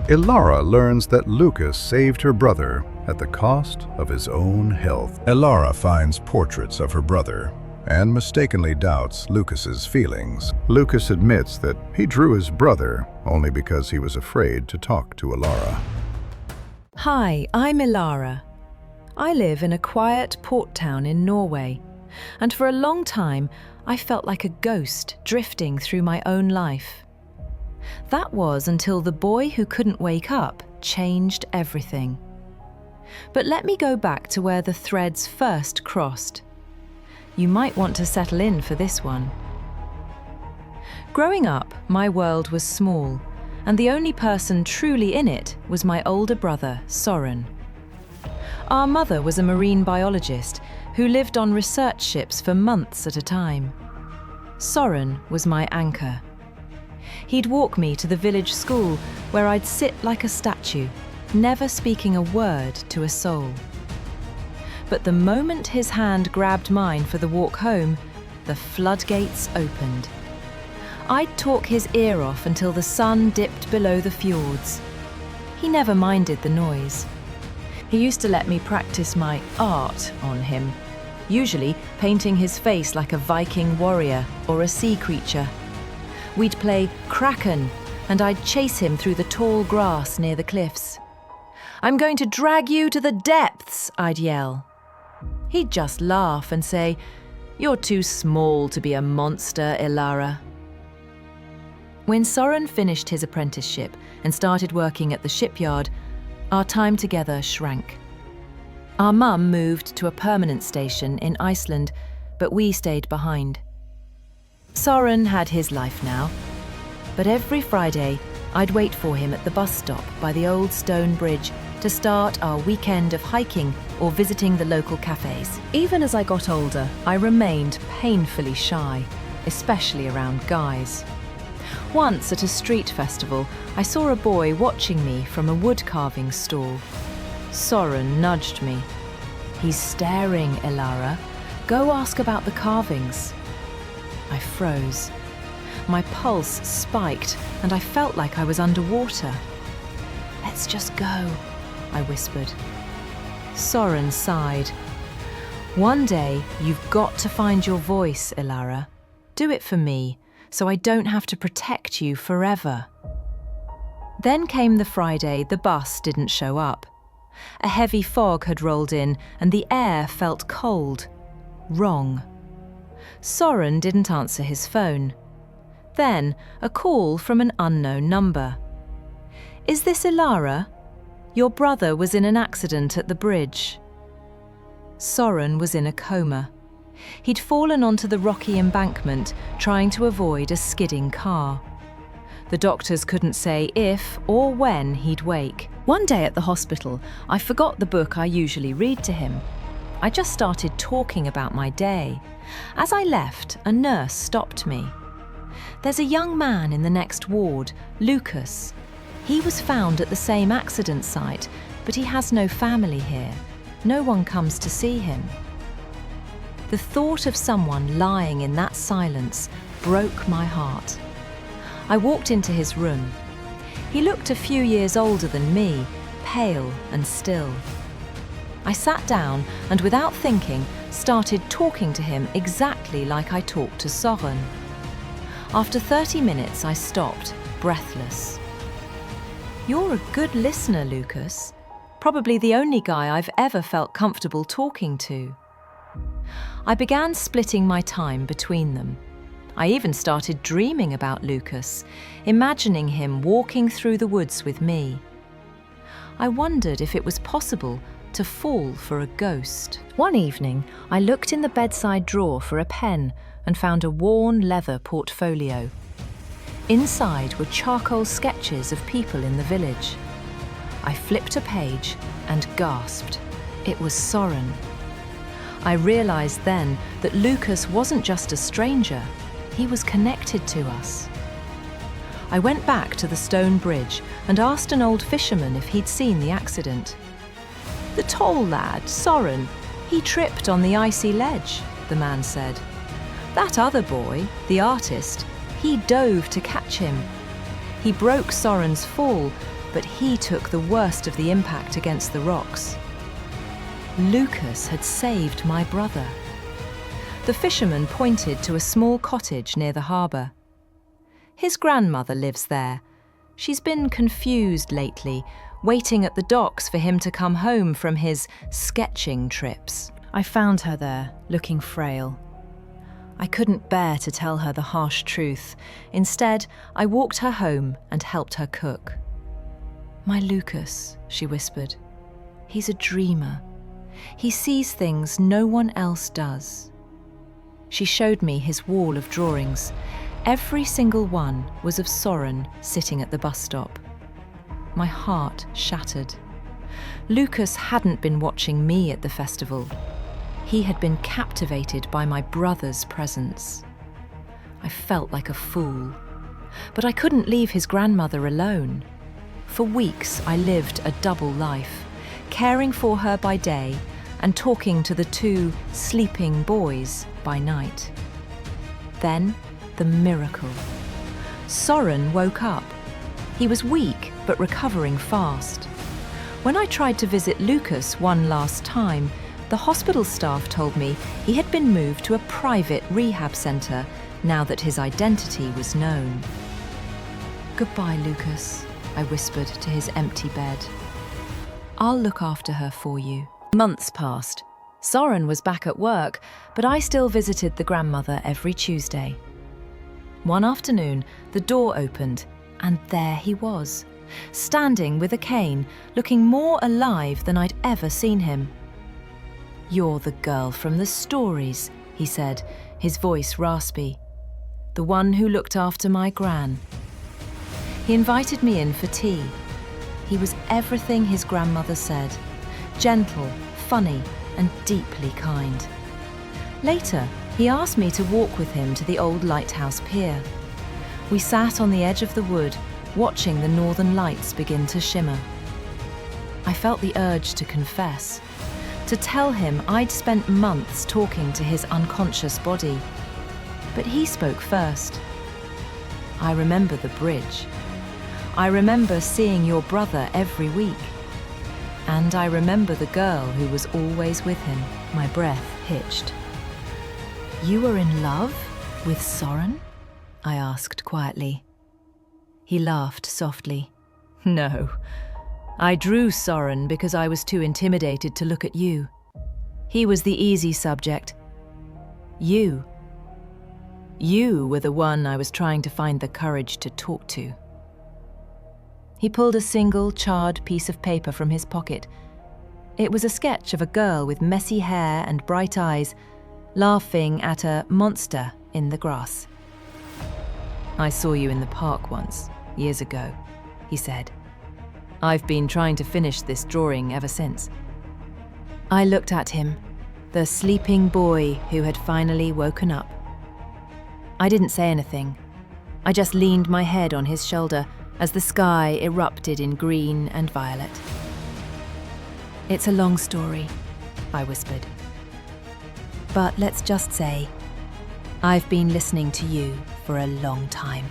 Ilara learns that Lucas saved her brother at the cost of his own health. Ilara finds portraits of her brother and mistakenly doubts Lucas's feelings. Lucas admits that he drew his brother only because he was afraid to talk to Ilara. Hi, I'm Ilara. I live in a quiet port town in Norway, and for a long time I felt like a ghost drifting through my own life. That was until the boy who couldn't wake up changed everything. But let me go back to where the threads first crossed. You might want to settle in for this one. Growing up, my world was small, and the only person truly in it was my older brother, Soren. Our mother was a marine biologist who lived on research ships for months at a time. Soren was my anchor. He'd walk me to the village school where I'd sit like a statue, never speaking a word to a soul. But the moment his hand grabbed mine for the walk home, the floodgates opened. I'd talk his ear off until the sun dipped below the fjords. He never minded the noise. He used to let me practice my art on him, usually painting his face like a Viking warrior or a sea creature. We'd play Kraken, and I'd chase him through the tall grass near the cliffs. "I'm going to drag you to the depths," I'd yell. He'd just laugh and say, "You're too small to be a monster, Ilara." When Soren finished his apprenticeship and started working at the shipyard, our time together shrank. Our mum moved to a permanent station in Iceland, but we stayed behind. Soren had his life now, but every Friday I'd wait for him at the bus stop by the old stone bridge to start our weekend of hiking or visiting the local cafes. Even as I got older, I remained painfully shy, especially around guys. Once at a street festival, I saw a boy watching me from a wood carving stall. Soren nudged me. "He's staring, Ilara. Go ask about the carvings." I froze. My pulse spiked and I felt like I was underwater. "Let's just go," I whispered. Soren sighed. "One day you've got to find your voice, Ilara. Do it for me, so I don't have to protect you forever." Then came the Friday the bus didn't show up. A heavy fog had rolled in and the air felt cold. Wrong. Soren didn't answer his phone. Then a call from an unknown number. "Is this Ilara? Your brother was in an accident at the bridge." Soren was in a coma. He'd fallen onto the rocky embankment, trying to avoid a skidding car. The doctors couldn't say if or when he'd wake. One day at the hospital, I forgot the book I usually read to him. I just started talking about my day. As I left, a nurse stopped me. "There's a young man in the next ward, Lucas. He was found at the same accident site, but he has no family here. No one comes to see him." The thought of someone lying in that silence broke my heart. I walked into his room. He looked a few years older than me, pale and still. I sat down and, without thinking, started talking to him exactly like I talked to Soren. After 30 minutes, I stopped, breathless. "You're a good listener, Lucas. Probably the only guy I've ever felt comfortable talking to." I began splitting my time between them. I even started dreaming about Lucas, imagining him walking through the woods with me. I wondered if it was possible to fall for a ghost. One evening, I looked in the bedside drawer for a pen and found a worn leather portfolio. Inside were charcoal sketches of people in the village. I flipped a page and gasped. It was Soren. I realized then that Lucas wasn't just a stranger, he was connected to us. I went back to the stone bridge and asked an old fisherman if he'd seen the accident. "The tall lad, Soren, he tripped on the icy ledge," the man said. "That other boy, the artist, he dove to catch him. He broke Soren's fall, but he took the worst of the impact against the rocks. Lucas had saved my brother. The fisherman pointed to a small cottage near the harbour. His grandmother lives there. She's been confused lately, waiting at the docks for him to come home from his sketching trips. I found her there, looking frail. I couldn't bear to tell her the harsh truth. Instead, I walked her home and helped her cook. "My Lucas," she whispered. "He's a dreamer. He sees things no one else does." She showed me his wall of drawings. Every single one was of Soren sitting at the bus stop. My heart shattered. Lucas hadn't been watching me at the festival. He had been captivated by my brother's presence. I felt like a fool. But I couldn't leave his grandmother alone. For weeks I lived a double life, caring for her by day and talking to the two sleeping boys by night. Then, the miracle. Soren woke up. He was weak, but recovering fast. When I tried to visit Lucas one last time, the hospital staff told me he had been moved to a private rehab centre now that his identity was known. "Goodbye, Lucas," I whispered to his empty bed. "I'll look after her for you." Months passed. Soren was back at work, but I still visited the grandmother every Tuesday. One afternoon, the door opened, and there he was, standing with a cane, looking more alive than I'd ever seen him. "You're the girl from the stories," he said, his voice raspy. "The one who looked after my gran." He invited me in for tea. He was everything his grandmother said, gentle, funny, and deeply kind. Later, he asked me to walk with him to the old lighthouse pier. We sat on the edge of the wood, watching the northern lights begin to shimmer. I felt the urge to confess, to tell him I'd spent months talking to his unconscious body. But he spoke first. "I remember the bridge. I remember seeing your brother every week. And I remember the girl who was always with him." My breath hitched. "You were in love with Soren?" I asked quietly. He laughed softly. "No. I drew Soren because I was too intimidated to look at you. He was the easy subject. You were the one I was trying to find the courage to talk to." He pulled a single charred piece of paper from his pocket. It was a sketch of a girl with messy hair and bright eyes, laughing at a monster in the grass. "I saw you in the park once, years ago," he said. "I've been trying to finish this drawing ever since." I looked at him, the sleeping boy who had finally woken up. I didn't say anything. I just leaned my head on his shoulder as the sky erupted in green and violet. "It's a long story," I whispered. "But let's just say, I've been listening to you for a long time."